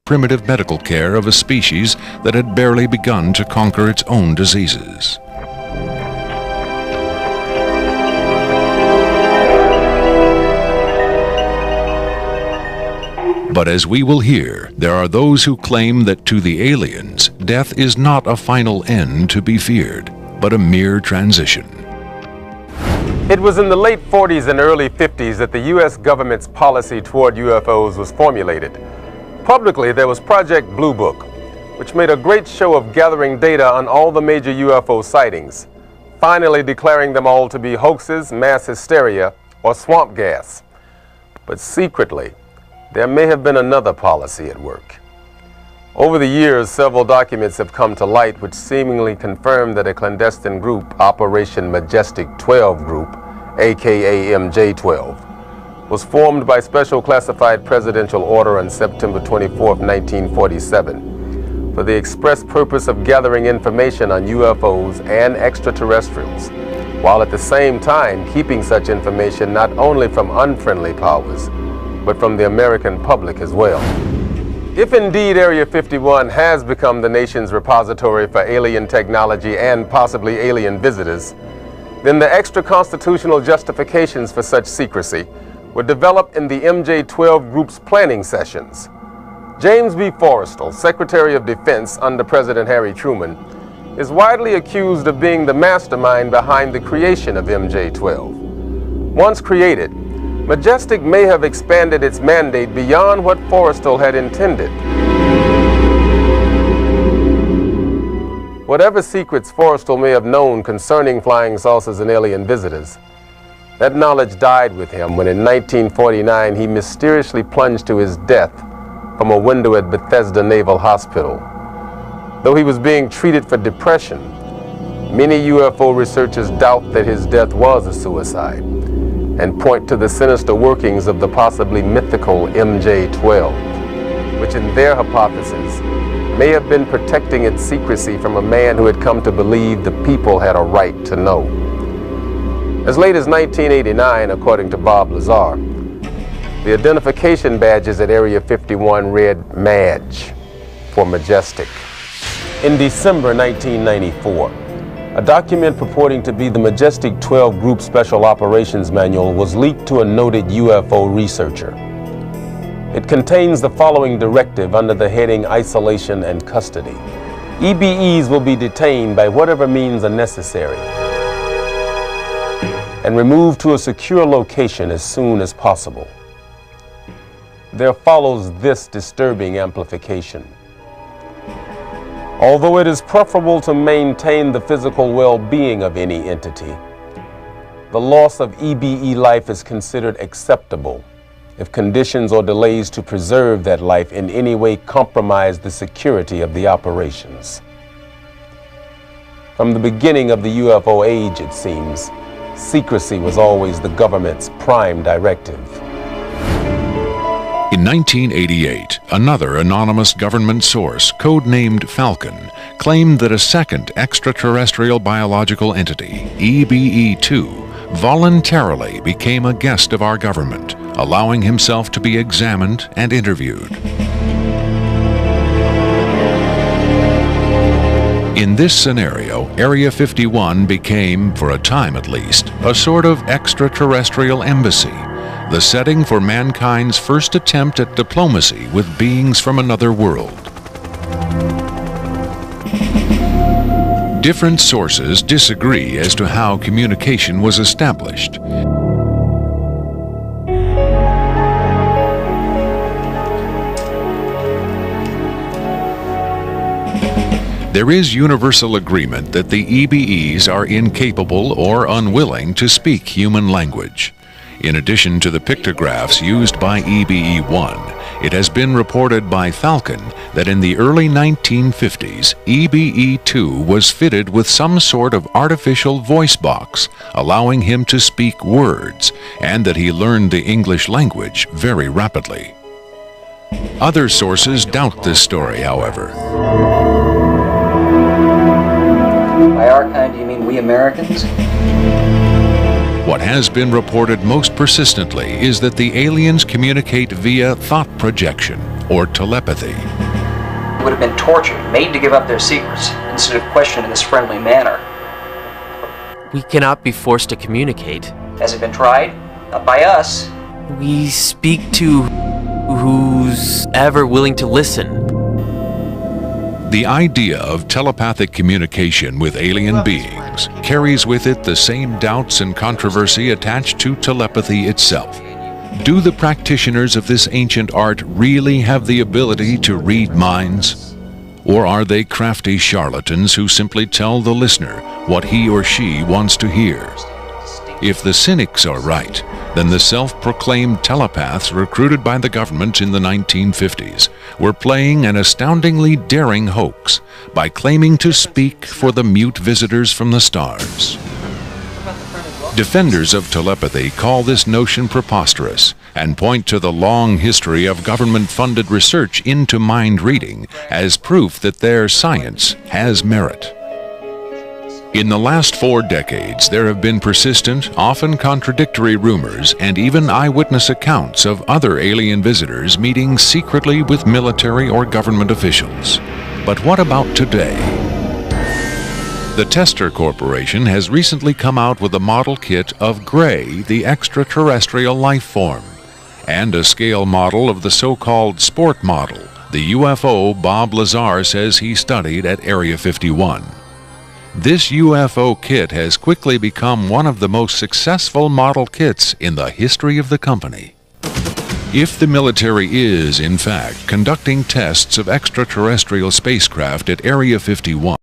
primitive medical care of a species that had barely begun to conquer its own diseases. But as we will hear, there are those who claim that to the aliens, death is not a final end to be feared, but a mere transition. It was in the late 40s and early 50s that the U.S. government's policy toward UFOs was formulated. Publicly, there was Project Blue Book, which made a great show of gathering data on all the major UFO sightings, finally declaring them all to be hoaxes, mass hysteria, or swamp gas. But secretly, there may have been another policy at work. Over the years, several documents have come to light which seemingly confirm that a clandestine group, Operation majestic12 Group, aka MJ12, was formed by special classified presidential order on September 24, 1947, for the express purpose of gathering information on UFOs and extraterrestrials, while at the same time keeping such information not only from unfriendly powers, but from the American public as well. If indeed Area 51 has become the nation's repository for alien technology and possibly alien visitors, then the extra-constitutional justifications for such secrecy were developed in the MJ12 Group's planning sessions. James B. Forrestal, Secretary of Defense under President Harry Truman, is widely accused of being the mastermind behind the creation of MJ12. Once created, Majestic may have expanded its mandate beyond what Forrestal had intended. Whatever secrets Forrestal may have known concerning flying saucers and alien visitors, that knowledge died with him when in 1949 he mysteriously plunged to his death from a window at Bethesda Naval Hospital. Though he was being treated for depression, many UFO researchers doubt that his death was a suicide and point to the sinister workings of the possibly mythical MJ12, which in their hypothesis may have been protecting its secrecy from a man who had come to believe the people had a right to know. As late as 1989, according to Bob Lazar, the identification badges at Area 51 read MAJ for Majestic. In December 1994, a document purporting to be the majestic12 Group Special Operations Manual was leaked to a noted UFO researcher. It contains the following directive under the heading Isolation and Custody. EBEs will be detained by whatever means are necessary and removed to a secure location as soon as possible. There follows this disturbing amplification. Although it is preferable to maintain the physical well-being of any entity, the loss of EBE life is considered acceptable if conditions or delays to preserve that life in any way compromise the security of the operations. From the beginning of the UFO age, it seems, secrecy was always the government's prime directive. In 1988, another anonymous government source, codenamed Falcon, claimed that a second extraterrestrial biological entity, EBE-2, voluntarily became a guest of our government, allowing himself to be examined and interviewed. In this scenario, Area 51 became, for a time at least, a sort of extraterrestrial embassy, the setting for mankind's first attempt at diplomacy with beings from another world. Different sources disagree as to how communication was established. There is universal agreement that the EBEs are incapable or unwilling to speak human language. In addition to the pictographs used by EBE-1, it has been reported by Falcon that in the early 1950s, EBE-2 was fitted with some sort of artificial voice box, allowing him to speak words, and that he learned the English language very rapidly. Other sources doubt this story, however. By our kind, do you mean we Americans? What has been reported most persistently is that the aliens communicate via thought projection, or telepathy. Would have been tortured, made to give up their secrets, instead of questioned in this friendly manner. We cannot be forced to communicate. Has it been tried? Not by us. We speak to who's ever willing to listen. The idea of telepathic communication with alien beings carries with it the same doubts and controversy attached to telepathy itself. Do the practitioners of this ancient art really have the ability to read minds? Or are they crafty charlatans who simply tell the listener what he or she wants to hear? If the cynics are right, then the self-proclaimed telepaths recruited by the government in the 1950s were playing an astoundingly daring hoax by claiming to speak for the mute visitors from the stars. Defenders of telepathy call this notion preposterous and point to the long history of government-funded research into mind reading as proof that their science has merit. In the last 4 decades, there have been persistent, often contradictory rumors and even eyewitness accounts of other alien visitors meeting secretly with military or government officials. But what about today? The Tester Corporation has recently come out with a model kit of Gray, the extraterrestrial life form, and a scale model of the so-called sport model, the UFO Bob Lazar says he studied at Area 51. This UFO kit has quickly become one of the most successful model kits in the history of the company. If the military is, in fact, conducting tests of extraterrestrial spacecraft at Area 51,